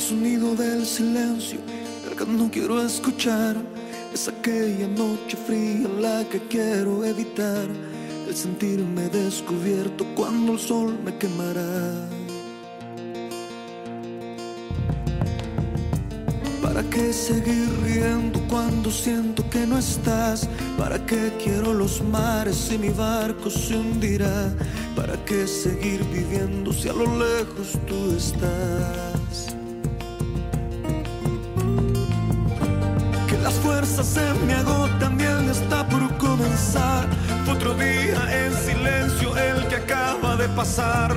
sonido del silencio, el que no quiero escuchar. Es aquella noche fría la que quiero evitar. El sentirme descubierto cuando el sol me quemará. ¿Para qué seguir riendo cuando siento que no estás? ¿Para qué quiero los mares si mi barco se hundirá? ¿Para qué seguir viviendo si a lo lejos tú estás? Que las fuerzas se me agotan y el día está por comenzar. Fue otro día en silencio el que acaba de pasar.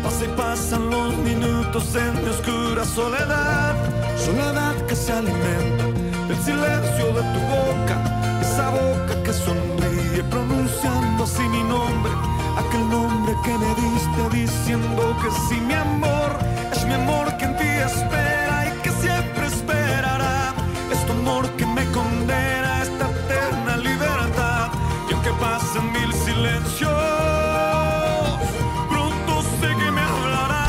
Pasa y pasan los minutos en mi oscura soledad. Soledad que se alimenta del silencio de tu boca, esa boca que sonríe pronunciando así mi nombre, aquel nombre que me diste diciendo que sí, mi amor, es mi amor que en ti espera y que siempre esperará. Es tu amor que me condena a esta eterna libertad. Y aunque pasen mil silencios, pronto sé que me hablará.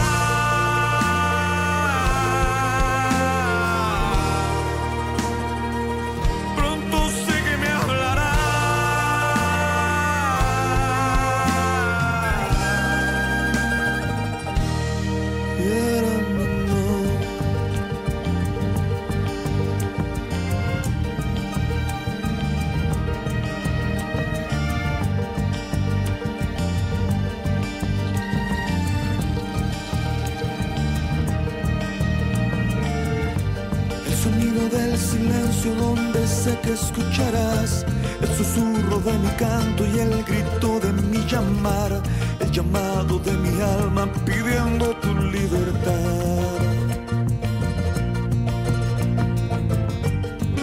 Del silencio donde sé que escucharás el susurro de mi canto y el grito de mi llamar, el llamado de mi alma pidiendo tu libertad.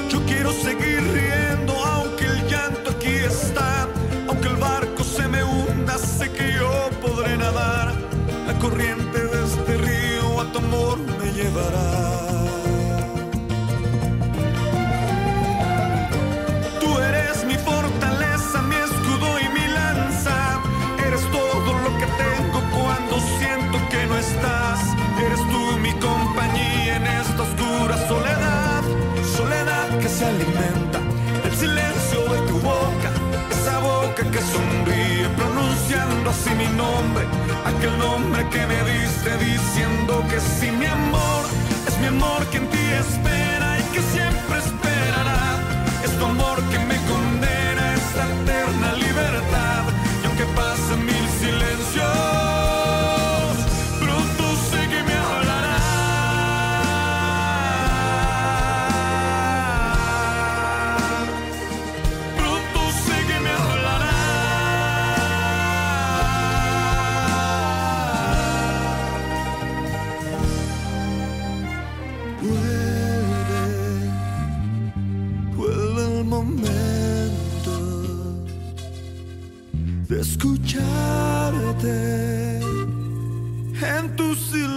Yo quiero seguir riendo aunque el llanto aquí está, aunque el barco se me hunda, sé que yo podré nadar. La corriente de este río a tu amor me llevará. Eres tú mi compañía en esta oscura soledad. Soledad que se alimenta del silencio de tu boca, esa boca que sonríe pronunciando así mi nombre, aquel nombre que me diste diciendo que sí, mi amor, es mi amor que en ti espera y que siempre esperará. Es tu amor que me condena a esta eterna libertad. Y aunque pasen mil silencios, de escucharte en tu silencio.